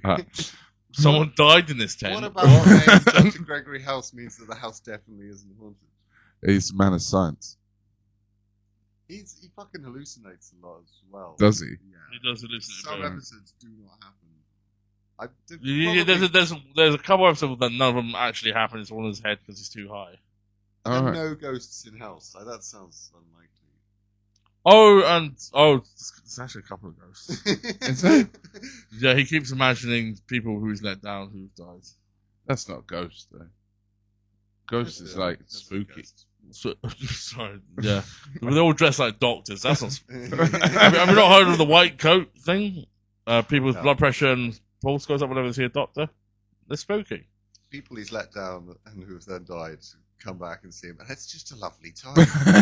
houses. Someone died in this tent. What about saying Dr. Gregory House means that the house definitely isn't haunted? He's a man of science. He fucking hallucinates a lot as well. Does he? Yeah. He does hallucinate. Some very- episodes do not happen. I did Yeah, there's a couple episodes that none of them actually happen. It's all in his head because he's too high. All right. no ghosts in house. Like, that sounds unlikely. There's actually a couple of ghosts. Is there? Yeah, he keeps imagining people who's let down who've died. That's not Ghost, though. Ghost is like That's a spooky. ghost. So, sorry, yeah, but they're all dressed like doctors. That's not. Have you not heard of the white coat thing? People's No. blood pressure and pulse goes up whenever they see a doctor. They're spooky. People he's let down and who've then died come back and see him, and it's just a lovely time.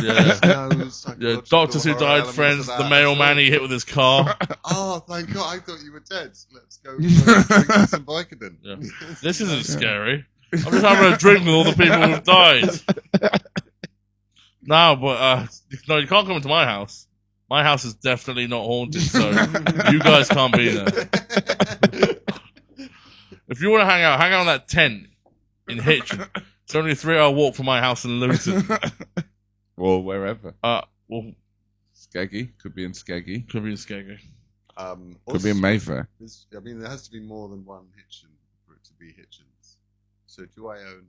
Yeah. There's no Yeah, psychological doctors who horror died, element friends. to The that mailman at all. he hit with his car. Oh, thank God! I thought you were dead. Let's go drink some Vicodin. Yeah. This isn't scary. I'm just having a drink with all the people who've died. No, but no, you can't come into my house. My house is definitely not haunted, so you guys can't be there. If you want to hang out in that tent in Hitchen. It's only a 3-hour walk from my house in Luton. Or wherever. Well, Skeggy. Could be in Skeggy. could be in Skeggy. Could be in Mayfair. I mean, there has to be more than one Hitchen for it to be Hitchens. So, do I own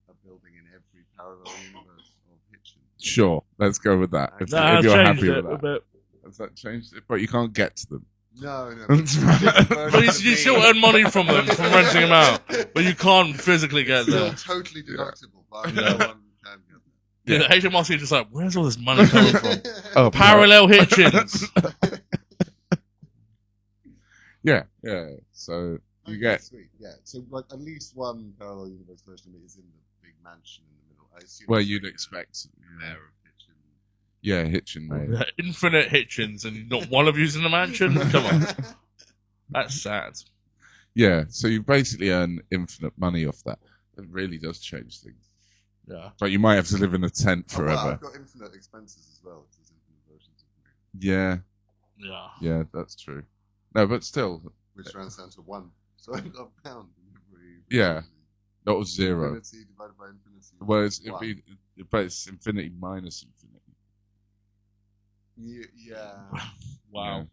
a building in every parallel universe of Hitchens? Sure. Let's go with that. If, Nah, if you're changed happy it with a that. bit. Has that changed it? But you can't get to them. No. But you still earn money from them, from renting them out. But you can't physically get Still there. totally deductible, but Yeah. no one can get Yeah, the HMRC is just like, where's all this money coming from? there. Oh, Parallel Hitchens. Yeah. So you Okay, get. sweet. Yeah. So, like, at least one parallel universe version of it is in the big mansion in the middle. I assume Where it's you'd like a expect. mayor of Hitchen. Yeah, Hitchin, mate. Infinite Hitchens, and not one of you's in the mansion? Come on. That's sad. Yeah, so you basically earn infinite money off that. It really does change things. Yeah. But you might have to live in a tent Oh, well, forever. I've got infinite expenses as well. 'Cause there's infinite versions of me. Yeah, Yeah. yeah, that's true. No, but still, Which rounds down to 1. So I've got a pound. Yeah. Not 0. Infinity divided by infinity. Well, it'd One. be, but it's infinity minus infinity. Yeah. Wow.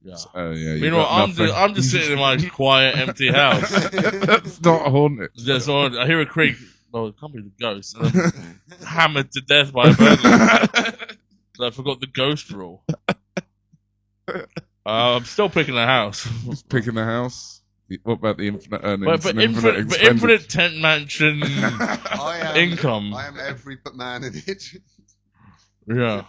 Yeah. Oh yeah. you Meanwhile, got nothing. I'm just sitting in my quiet, empty house. That's not haunted. Just I hear a creak. Oh, it can't be the ghost. And I'm hammered to death by a burglar. So I forgot the ghost rule. I'm still picking a house. Just picking a house. What about the infinite earnings? But and infinite infinite expenditure? tent mansion income. I am every man in Hitchens. Yeah.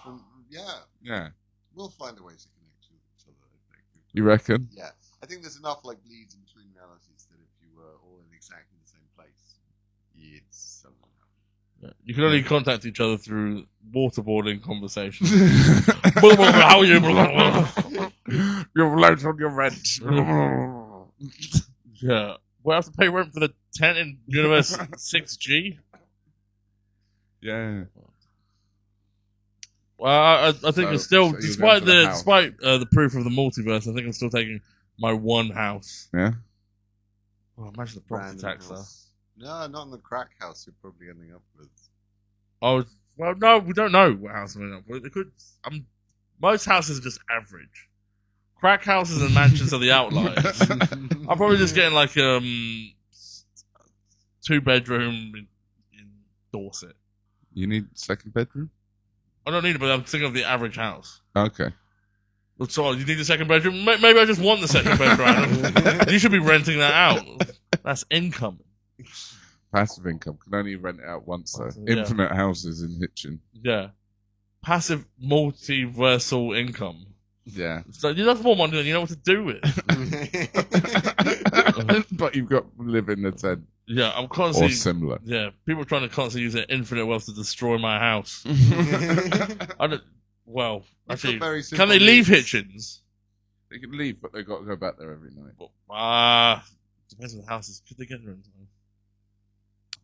Yeah. We'll find a way to connect to each other. I think. You reckon? Yeah. I think there's enough like leads in between realities that if you were all in exactly the same place, it's something. You can only contact each other through waterboarding conversations. How are you? You're late on your rent. Yeah. We have to pay rent for the tent in Universe 6G? Yeah. Well, I think So- it's still, so you're going despite for the house. the proof of the multiverse, I think I'm still taking my one house. Yeah. Oh, imagine the property Random tax though. house. No, not in the crack house you're probably ending up with. Oh, well, no, we don't know what house I'm in up with. It could. Most houses are just average. Crack houses and mansions are the outliers. I'm probably just getting like 2-bedroom in Dorset. You need second bedroom? I don't need it, but I'm thinking of the average house. Okay. So you need the second bedroom? Maybe I just want the second bedroom. You should be renting that out. That's income. Passive income. Can only rent it out once though. Yeah. Infinite houses in Hitchen. Yeah. Passive multiversal income. Yeah. So you have more money than you know what to do with. But you've got to live in the tent. Yeah, I'm Or constantly. similar. Yeah, people are trying to constantly use their infinite wealth to destroy my house. I don't. Well, actually, very can they simple leave needs. Hitchens? They can leave, but they've got to go back there every night. Depends on the houses. Could they get there in time?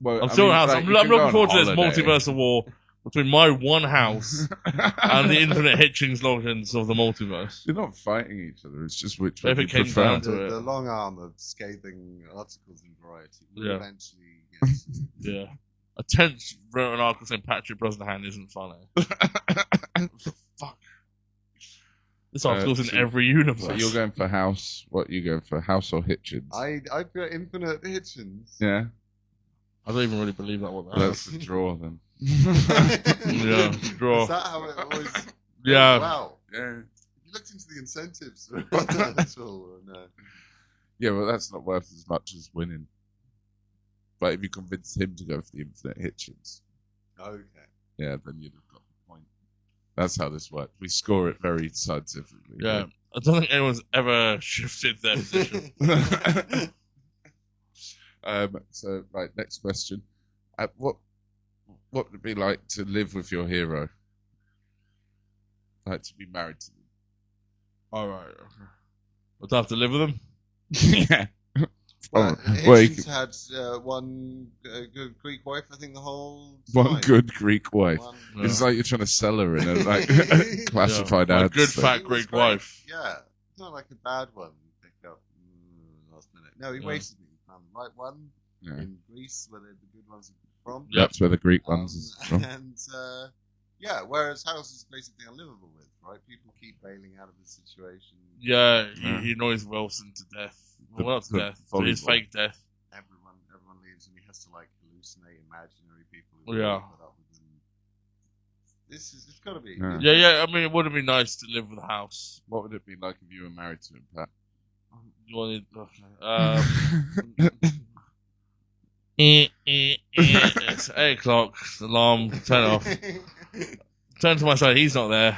Well, I'm still in a house. like, I'm you can go looking on forward to this holiday. multiversal war between my one house and the infinite Hitchens logins of the multiverse. You're not fighting each other. It's just which If one it you came prefer. down to it. The long arm of scathing articles in Variety will Yeah. eventually get Yeah. A tenth wrote an article saying Patrick Brosnahan isn't funny. Fuck. This article's in so- every universe. So you're going for house. What are you going for? House or Hitchens? I've got infinite Hitchens. Yeah. I don't even really believe that one. Well, that's the draw then. Yeah, draw. Is that how it always? Yeah. Wow. Yeah. You looked into the incentives at all? Or no? Yeah, well, that's not worth as much as winning. But if you convince him to go for the infinite Hitchens, Okay. yeah, then you'd have got the point. That's how this works. We score it very scientifically. Yeah. I don't think anyone's ever shifted their position. So, right, next question. What would it be like to live with your hero? Like to be married to them? Alright. Would I have to live with them? Yeah. Well, Well, you Hitchens had one good Greek wife, I think, the whole one time. good Greek wife. One- Yeah. It's like you're trying to sell her in a like classified Yeah, my ad. good so- fat It was Greek great. wife. Yeah, it's not like a bad one. You pick up last minute. No, he Yeah. wasted me. He found the right one Yeah. in Greece, where the good ones are from. Yep. That's where the Greek ones is from. And yeah, whereas house is basically unlivable with, right? People keep bailing out of the situation. Yeah, Yeah. he annoys Wilson to death. The- Well, not to the death, but his volleyball. fake death. Everyone leaves, and he has to like hallucinate imaginary people. who Yeah. put up with him. It's got to be. Yeah. Yeah, I mean, it would be nice to live with a house. What would it be like if you were married to him, Pat? You wanted, it's 8 o'clock, alarm, turn off. Turn to my side, he's not there.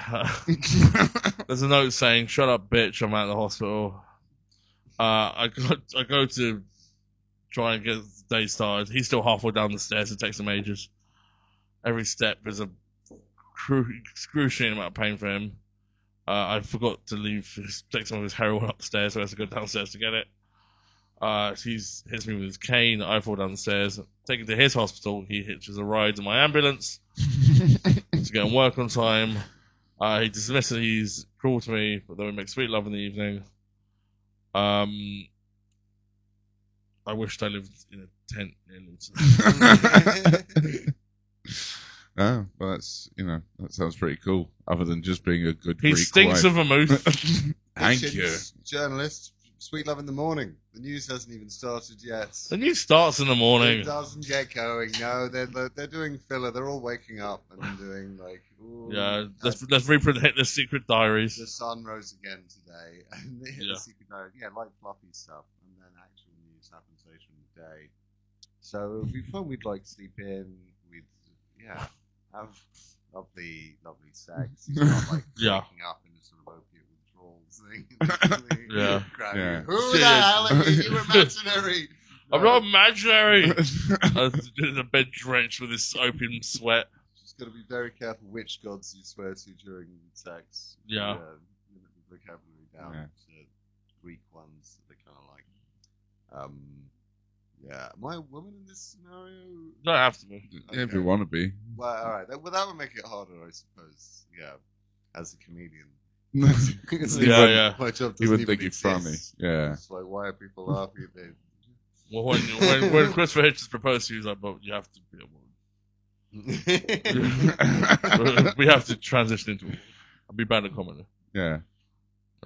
There's a note saying, "Shut up, bitch, I'm at the hospital." I go to try and get the day started. He's still halfway down the stairs. It takes him ages. Every step is a excruciating amount of pain for him. I forgot to take some of his heroin upstairs, so I have to go downstairs to get it. He hits me with his cane. I fall down the stairs. Take him to his hospital. He hitches a ride in my ambulance to get him work on time. He dismisses he's cruel to me, but then we make sweet love in the evening. I wished I lived in a tent near Luton. Oh, well, that sounds pretty cool. Other than just being a good He Greek stinks wife. of vermouth. Thank Hitchens, you. Journalist, sweet love in the morning. The news hasn't even started yet. The news starts in the morning. It doesn't get going. No, they're doing filler. They're all waking up and doing like. Ooh, Yeah, let's reprint Hitler's secret diaries. The sun rose again today, and they hit the secret diary. Yeah, like fluffy stuff, and then actual news happens later in the day. So it'd be fun. We'd like sleep in. We'd have lovely sex. It's not like waking up in a sort of opiate withdrawal thing. Yeah. Yeah. Who the hell are you? You imaginary. I'm not imaginary. In a bed drenched with this opium sweat. Just got to be very careful which gods you swear to during sex. Yeah. Limit the vocabulary down to Greek ones that they kind of like. Yeah. Am I a woman in this scenario? Don't have to be. Yeah, if you want to be. Well, all right. That would make it harder, I suppose. Yeah. As a comedian. Yeah. My job You doesn't would even think you're exist. funny. Yeah. It's like, why are people laughing at me? Well, when Christopher Hitchens proposed to you, he was like, "But you have to be a woman." We have to transition into. I'll be bad at comedy. Yeah.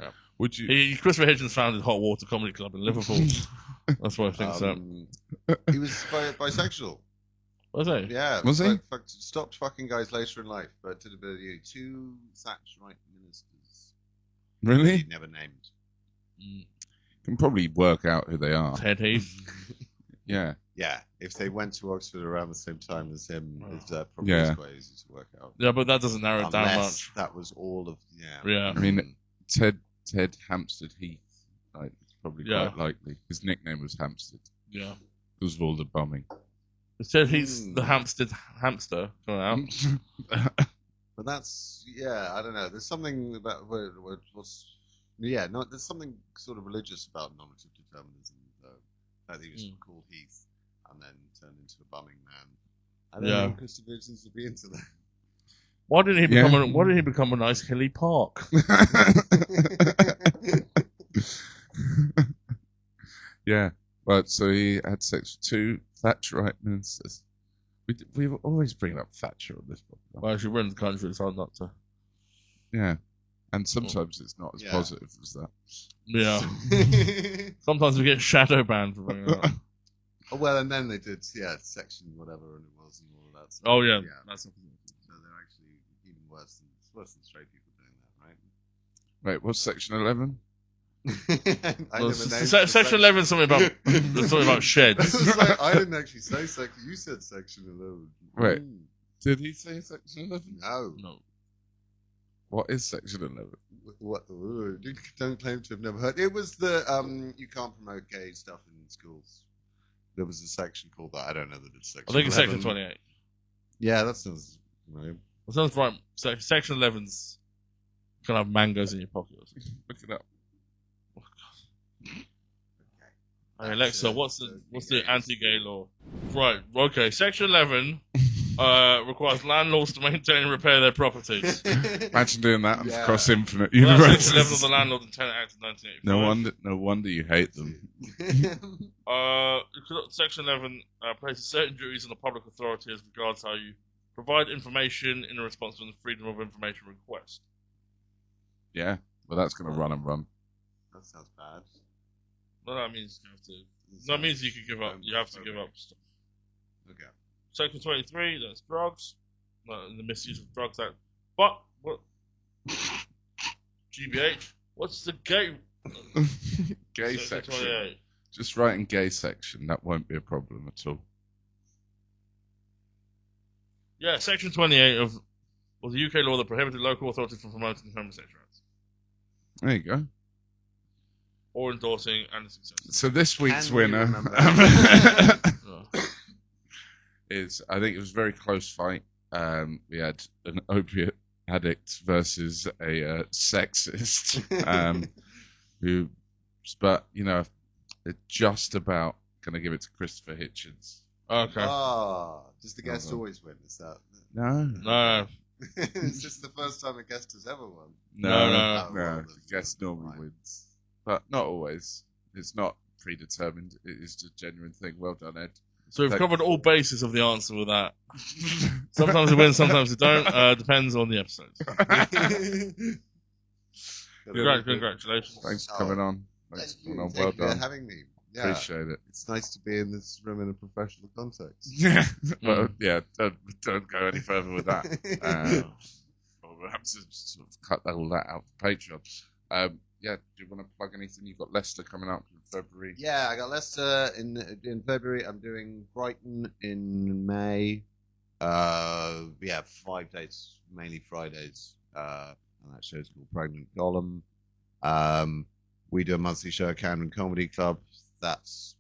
Yeah. Would you? Christopher Hitchens founded Hot Water Comedy Club in Liverpool. That's why I think so. He was bisexual. Was he? Yeah. Was he? Stopped fucking guys later in life, but did a bit of you. 2 Thatcherite ministers. Really? He never named. Can probably work out who they are. Ted Heath. Yeah. Yeah. If they went to Oxford around the same time as him, it's probably quite easy to work out. Yeah, but that doesn't narrow it down much. That was all of Yeah. I mean, Ted Hampstead Heath. Like, it's probably quite likely. His nickname was Hampstead. Yeah. Because of all the bombing. Ted Heath's the Hampstead hamster coming out. But that's I don't know. There's something about there's something sort of religious about nominative determinism, though. That he was called Heath and then turned into a bumming man. I don't think Christopher Hitchens would be into that. Why didn't he become a nice hilly park? Yeah. But so he had sex with 2 Thatcherite ministers. We always bring up Thatcher on this podcast. Well, she runs the country, it's hard not to. Yeah. And sometimes it's not as positive as that. Yeah. Sometimes we get shadow banned for bringing it up. Oh, well, and then they did, section whatever and it was and all of that stuff. Oh, yeah. That's so they're actually even worse than straight people doing that, right? Wait, what's section 11? Section 11 is something about sheds. I didn't actually say section. You said section 11. Wait, did he say section 11? No. What is section 11? What? Don't claim to have never heard. It was the you can't promote gay stuff in schools. There was a section called that. I don't know that it's section. I think it's 11. section 28. Yeah, that sounds right. That sounds right. Section 11's gonna have mangoes in your pocket. Look it up. Hey Alexa, what's the anti-gay law? Right, okay. Section 11 requires landlords to maintain and repair their properties. Imagine doing that across infinite Well, universes. Section 11 of the Landlord and Tenant Act of 1985. No wonder you hate them. Section 11 places certain duties on the public authority as regards how you provide information in response to the freedom of information request. Yeah, well, that's going to run and run. That sounds bad. No, that means you have to. That means you can give up. You have to give up stuff. Okay. Section 23, that's drugs. The misuse of drugs act. But what? GBH. What's the gay? Gay Section section. 28. Just write in gay section. That won't be a problem at all. Yeah, Section 28 of the UK law that prohibited local authorities from promoting homosexuality There you go. or endorsing and successful. So this week's Can we winner is, I think it was a very close fight. We had an opiate addict versus a sexist, but they're just about going to give it to Christopher Hitchens. Okay. Does the guest always win? Is that? No. No. It's just the first time a guest has ever won. No. The guest normally wins, but not always. It's not predetermined. It is a genuine thing. Well done, Ed. So we've covered all bases of the answer with that. Sometimes they win, sometimes they don't. Depends on the episodes. Congratulations. Thanks for coming on. Thanks for coming on. Well Thank you for done. having me. Yeah. Appreciate it. It's nice to be in this room in a professional context. Yeah. Well, yeah. Don't go any further with that. Or we'll have to sort of cut all that out for Patreon. Yeah. Do you want to plug anything? You've got Leicester coming up in February. Yeah, I got Leicester in February. I'm doing Brighton in May. 5 dates, mainly Fridays. And that show's called Pregnant Golem. We do a monthly show at Camden Comedy Club. That's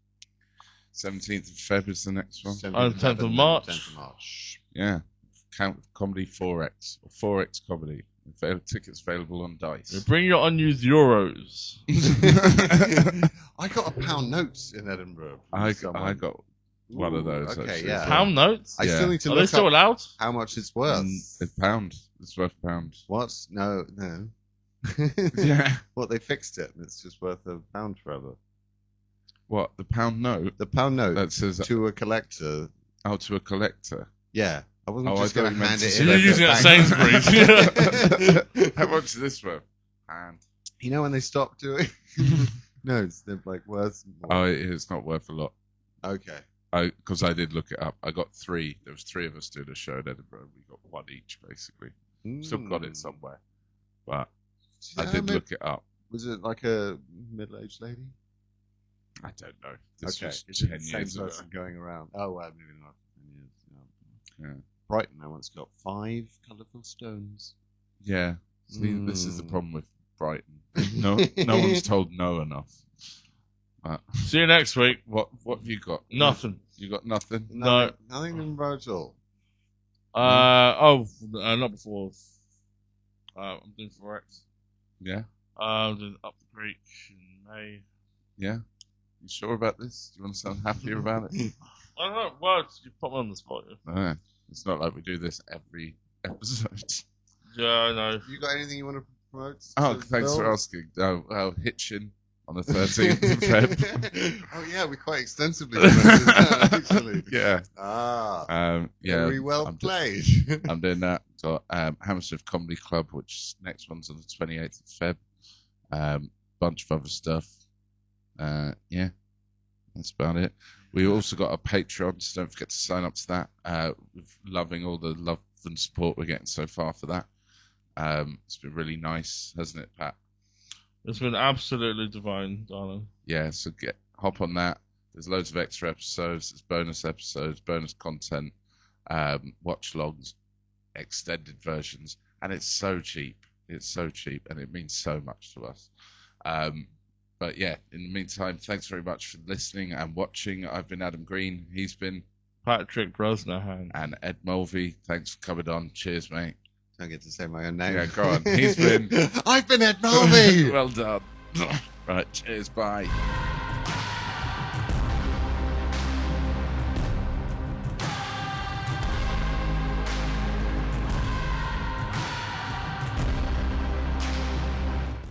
17th of Feb is the next one. 10th of March. 10th of March. Yeah. Comedy 4X. Or 4X Comedy. Tickets available on Dice. Bring your unused euros. I got a £1 note in Edinburgh. I got one of those. Okay, actually. yeah. Pound notes? I still need to Are they look still up allowed? how much it's worth. It's £1. It's worth £1. What? No. Yeah. Well, they fixed it, and it's just worth £1 forever. What? The £1 note? The £1 note That says to a collector. Oh, to a collector. Yeah. I wasn't Oh, just I going thought to you hand meant it to in. You're at the using it at bank. Sainsbury's. How much is this worth? And You know when they stopped doing? No, they're like worth more. oh, it's not worth a lot. Okay. Because I did look it up. I got 3. There was 3 of us doing a show in Edinburgh. We got 1 each, basically. Still got it somewhere, but I did look it up. Was it like a middle-aged lady? I don't know. This Okay. was Is it 10 the same years ago. person going around? Oh, well, maybe not. 10 years. Yeah. Brighton, I once got 5 colourful stones. Yeah. See, this is the problem with Brighton. No one's told no enough. See you next week. What have you got? Nothing. You got nothing? No. Nothing in Virgil. Not before. I'm doing Forex. Yeah. I'm doing Up the Creek in May. Yeah. You sure about this? Do you want to sound happier about it? I don't know. Well, you put me on the spot. No. It's not like we do this every episode. Yeah, I know. Have you got anything you want to promote? Oh, to thanks for Phil? asking. Hitchen on the 13th of Feb. Oh, yeah, we quite extensively promoted that, actually. Yeah. Ah. Yeah. Very well I'm played. I'm doing that. Got Hammersmith Comedy Club, which next one's on the 28th of Feb. Bunch of other stuff. Yeah, that's about it. We also got a Patreon, so don't forget to sign up to that. We're loving all the love and support we're getting so far for that. It's been really nice, hasn't it, Pat? It's been absolutely divine, darling. Yeah, so hop on that. There's loads of extra episodes, there's bonus episodes, bonus content, watch logs, extended versions, and it's so cheap. It's so cheap, and it means so much to us. But yeah, in the meantime, thanks very much for listening and watching. I've been Adam Green. He's been Patrick Brosnahan. And Ed Mulvey. Thanks for coming on. Cheers, mate. Don't get to say my own name. Yeah, go on. He's been... I've been Ed Mulvey. Well done. Right, cheers. Bye.